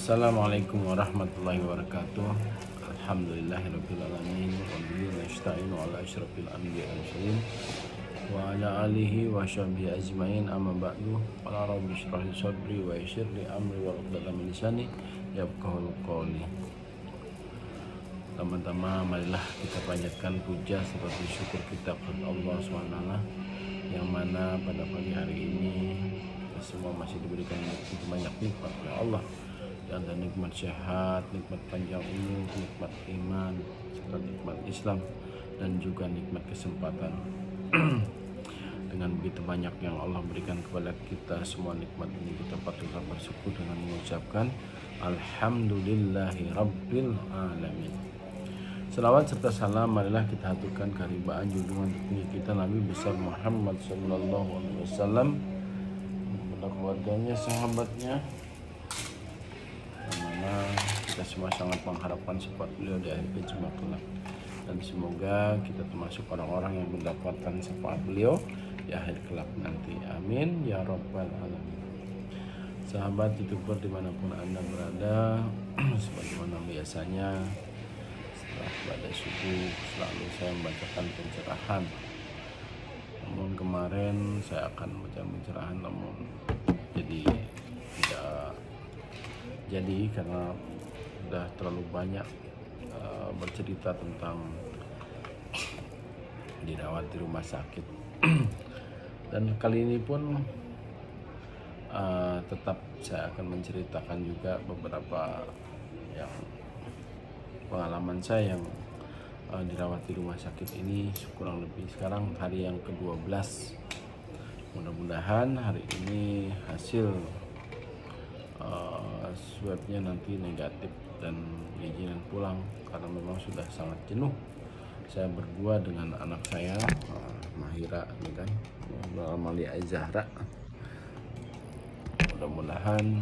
Assalamualaikum warahmatullahi wabarakatuh. Alhamdulillahirabbil alamin wa bihi nasta'inu ala asyrafil anbiya'i wal mursalin wa ala alihi wa sahbihi ajmain, amma ba'du. Qala rabbi shrah li sadri wa yassir li amri wa hlul min lisani yafqahu qawli. Pertama-tama marilah kita panjatkan puja seperti syukur kita kepada Allah SWT, yang mana pada pagi hari ini kita semua masih diberikan banyak nikmat oleh Allah. Ada nikmat sehat, nikmat panjang umur, nikmat iman, serta nikmat Islam, dan juga nikmat kesempatan. Dengan begitu banyak yang Allah berikan kepada kita, semua nikmat ini kita patutlah bersyukur dengan mengucapkan Alhamdulillahi Rabbil Alamin. Selawat serta salam marilah kita haturkan keharibaan junjungan tertinggi kita Nabi besar Muhammad Sallallahu Alaihi Wasallam, kepada keluarganya, sahabatnya, kita semua sangat mengharapkan sifat beliau di akhir kehidupan kelak, dan semoga kita termasuk orang-orang yang mendapatkan syafaat beliau di akhir kelak nanti. Amin ya rabbal alamin. Sahabat YouTuber dimanapun anda berada, sebagaimana biasanya setelah pada subuh selalu saya membacakan pencerahan. Namun kemarin saya akan membaca pencerahan, namun tidak jadi karena sudah terlalu banyak bercerita tentang dirawat di rumah sakit. Dan kali ini pun tetap saya akan menceritakan juga beberapa yang pengalaman saya yang dirawat di rumah sakit ini, kurang lebih sekarang hari yang ke-12. Mudah-mudahan hari ini hasil swabnya nanti negatif dan diizinkan pulang, karena memang sudah sangat jenuh. Saya berdua dengan anak saya Mahira, kan, Amalia Zahra. Mudah-mudahan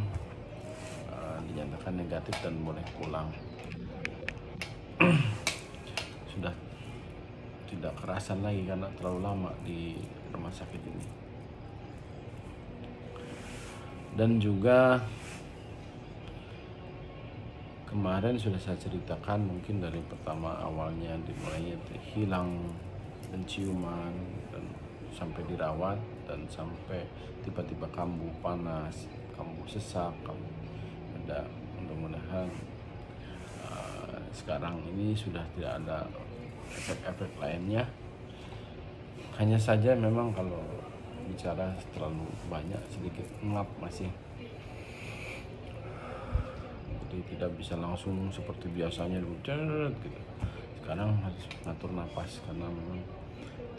dinyatakan negatif dan boleh pulang. Sudah tidak kerasan lagi karena terlalu lama di rumah sakit ini. Dan juga kemarin sudah saya ceritakan, mungkin dari pertama awalnya dimulainya hilang penciuman dan sampai dirawat, dan sampai tiba-tiba kambuh panas, kambuh sesak, kambuh ada. Mudah-mudahan sekarang ini sudah tidak ada efek-efek lainnya. Hanya saja memang kalau bicara terlalu banyak, sedikit ngap masih, jadi tidak bisa langsung seperti biasanya gitu. Sekarang harus ngatur nafas karena memang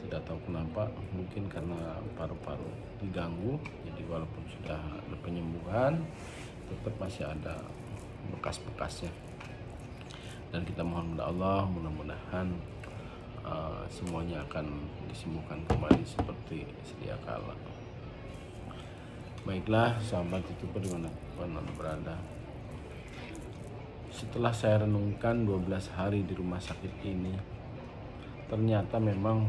tidak tahu kenapa, mungkin karena paru-paru diganggu, jadi walaupun sudah ada penyembuhan tetap masih ada bekas-bekasnya. Dan kita mohon kepada Allah, mudah-mudahan semuanya akan disembuhkan kembali seperti sedia kala. Baiklah sahabat YouTuber dimanapun anda berada, setelah saya renungkan 12 hari di rumah sakit ini, ternyata memang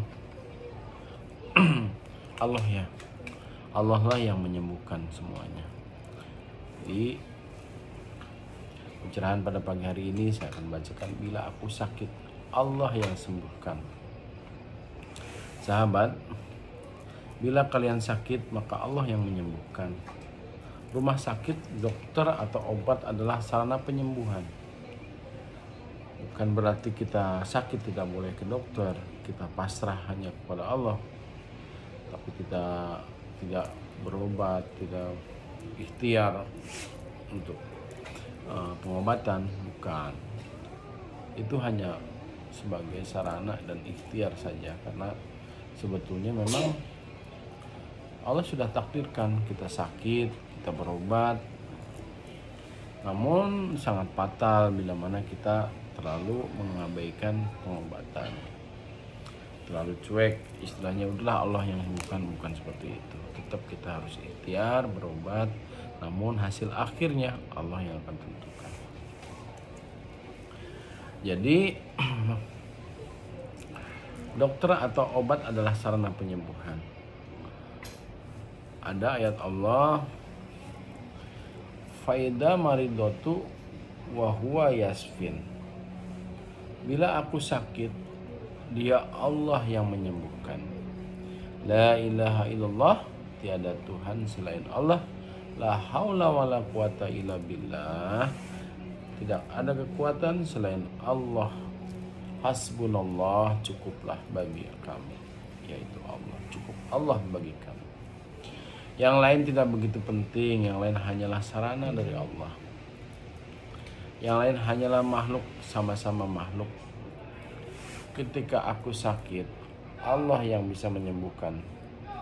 Allah lah yang menyembuhkan semuanya. Di pencerahan pada pagi hari ini saya akan bacakan, bila aku sakit, Allah yang sembuhkan. Sahabat, bila kalian sakit maka Allah yang menyembuhkan. Rumah sakit, dokter atau obat adalah sarana penyembuhan. Bukan berarti kita sakit tidak boleh ke dokter, kita pasrah hanya kepada Allah, tapi kita tidak berobat, tidak ikhtiar untuk pengobatan, bukan. Itu hanya sebagai sarana dan ikhtiar saja, karena sebetulnya memang Allah sudah takdirkan kita sakit, kita berobat. Namun sangat fatal bila mana kita terlalu mengabaikan pengobatan, terlalu cuek, istilahnya udahlah Allah yang sembuhkan. Bukan seperti itu. Tetap kita harus ikhtiar berobat, namun hasil akhirnya Allah yang akan tentukan. Jadi dokter atau obat adalah sarana penyembuhan. Ada ayat Allah, faida maridotu wa huwa yasfin. Bila aku sakit, dia Allah yang menyembuhkan. La ilaha illallah, tiada Tuhan selain Allah. La haula wala quwata illa billah, tidak ada kekuatan selain Allah. Hasbunallah, cukuplah bagi kami, yaitu Allah. Cukup Allah bagi kami. Yang lain tidak begitu penting, yang lain hanyalah sarana dari Allah. Yang lain hanyalah makhluk, sama-sama makhluk. Ketika aku sakit, Allah yang bisa menyembuhkan,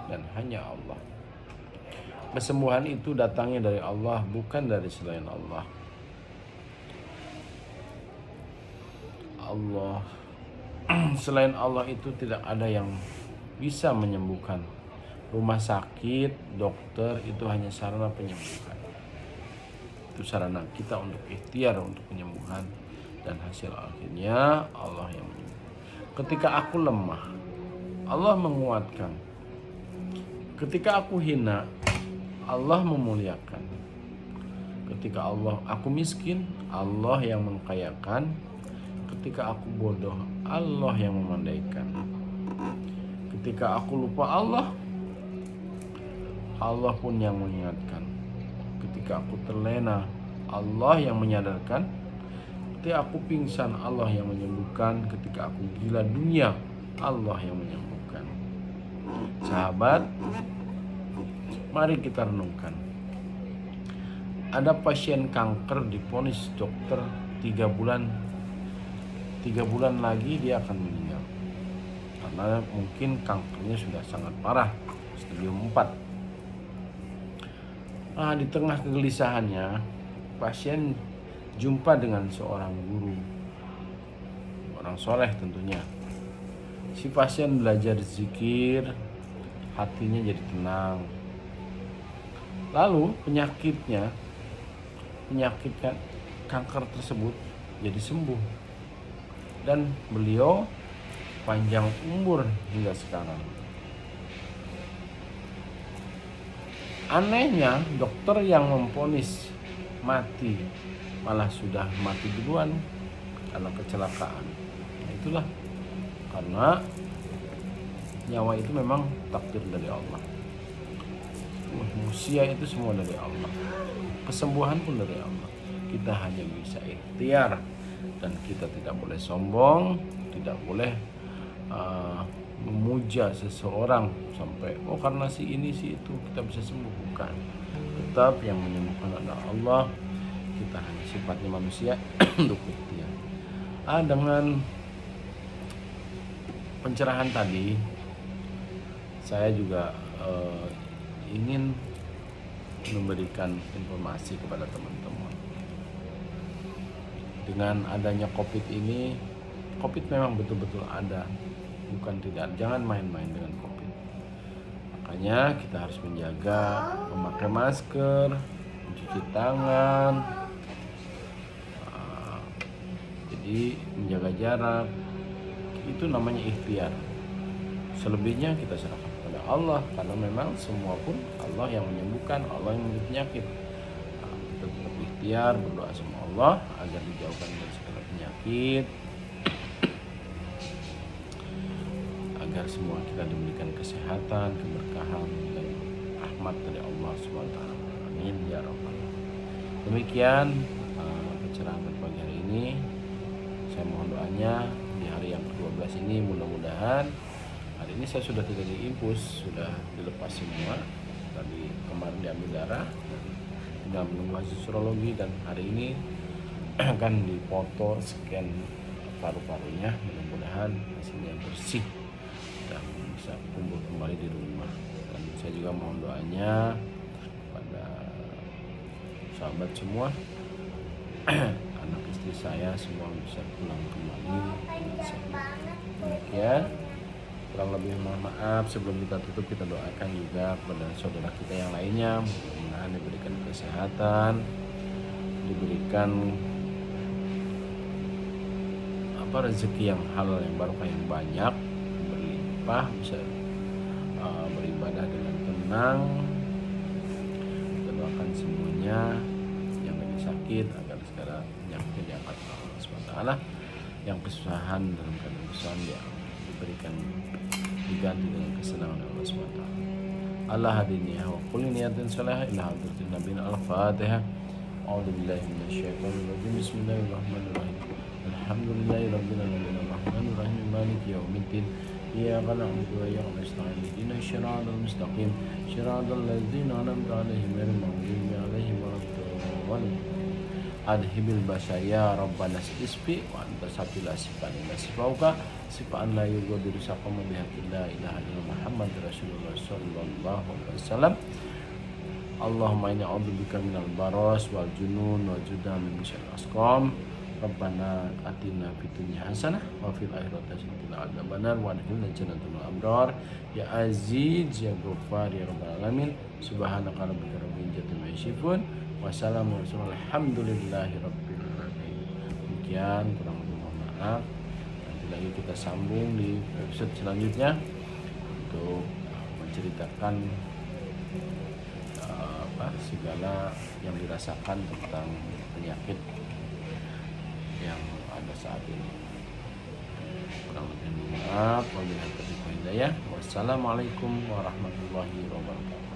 dan hanya Allah. Kesembuhan itu datangnya dari Allah, bukan dari selain Allah. Allah selain Allah itu tidak ada yang bisa menyembuhkan. Rumah sakit, dokter itu hanya sarana penyembuhan. Itu sarana kita untuk ikhtiar untuk penyembuhan, dan hasil akhirnya Allah yang menyembuhkan. Ketika aku lemah, Allah menguatkan. Ketika aku hina, Allah memuliakan. Ketika aku miskin, Allah yang mengkayakan. Ketika aku bodoh, Allah yang memandaikan. Ketika aku lupa Allah, Allah pun yang mengingatkan. Ketika aku terlena, Allah yang menyadarkan. Ketika aku pingsan, Allah yang menyembuhkan. Ketika aku gila dunia, Allah yang menyembuhkan. Sahabat, mari kita renungkan. Ada pasien kanker divonis dokter 3 bulan lagi dia akan meninggal, karena mungkin kankernya sudah sangat parah, stadium 4. Di tengah kegelisahannya, pasien jumpa dengan seorang guru, orang soleh tentunya. Si pasien belajar zikir, hatinya jadi tenang. Lalu penyakit kanker tersebut jadi sembuh, dan beliau panjang umur hingga sekarang. Anehnya, dokter yang memvonis mati malah sudah mati duluan karena kecelakaan. Itulah karena nyawa itu memang takdir dari Allah. Manusia itu semua dari Allah. Kesembuhan pun dari Allah. Kita hanya bisa ikhtiar, dan kita tidak boleh sombong, tidak boleh memuja seseorang sampai karena si ini si itu kita bisa sembuh. Bukan. Tetap yang menyembuhkan adalah Allah. Kita hanya sifatnya manusia untuk ikhtiar. Dengan pencerahan tadi, saya juga ingin memberikan informasi kepada teman-teman. Dengan adanya COVID ini, COVID memang betul-betul ada, bukan tidak. Jangan main-main dengan COVID. Makanya kita harus menjaga, memakai masker, mencuci tangan, jadi menjaga jarak. Itu namanya ikhtiar. Selebihnya kita serahkan kepada Allah, karena memang semua pun Allah yang menyembuhkan, Allah yang memberi penyakit. Kita tetap ikhtiar, berdoa sama Allah agar dijauhkan dari segala penyakit, agar semua kita diberikan kesehatan, keberkahan, dan rahmat dari Allah SWT. Amin ya rabbal. Demikian pencerahan pagi hari ini. Saya mohon doanya di hari yang ke-12 ini, mudah-mudahan hari ini saya sudah tidak diinfus, sudah dilepas semua. Tadi kemarin diambil darah, tinggal menunggu hasil serologi, dan hari ini akan dipoto scan paru-parunya. Mudah-mudahan hasilnya bersih dan bisa kumpul kembali di rumah. Dan saya juga mohon doanya pada sahabat semua, anak istri saya semua bisa pulang kembali dengan sehat. Demikian, kurang lebih mohon maaf. Sebelum kita tutup, kita doakan juga kepada saudara kita yang lainnya, mudah-mudahan diberikan kesehatan, diberikan rezeki yang halal, yang barokah, yang banyak, berlimpah, bisa beribadah dengan tenang. Kita doakan semuanya sakit agar segala penyakit diangkat oleh Allah SWT, yang kesusahan dalam keadaan kesusahan dia diberikan diganti dengan kesenangan Allah SWT. Allah hadini wa kulli niyatin salihah ila hadratin nabiyina al-fatihah. A'udzu billahi minasyaitonir rajim. Bismillahirrahmanirrahim. Alhamdulillahi rabbil alamin arrahmanir rahim maliki yaumiddin. Iyyaka na'budu wa iyyaka nasta'in ihdinas siratal mustaqim siratal ladzina an'amta 'alaihim ghairil maghdubi 'alaihim waladdallin. Adhibil basaya rabbana isfi wa anta sabila sifani nasfauka sifan la yughadiru saqama bihaqqi la ilaha illa Muhammad Rasulullah sallallahu alaihi wasallam. Allahumma inni a'udzubika minal baras wal junun wa judan min syarril asqam. Rabbana atina fid dunya hasanah wa fil akhirati hasanah wa qina adzabannar wa adkhilna jannatal abrar ya aziz ya ghaffar ya rabbal alamin. Subhanaka rabbika rabbil izzati amma yasifun wa salamun alhamdulillahi rabbil alamin. Demikian, kurang lebih mohon maaf. Nanti lagi kita sambung di episode selanjutnya untuk menceritakan segala yang dirasakan tentang penyakit yang ada saat ini. Kurang lebih maaf. Wassalamualaikum warahmatullahi wabarakatuh.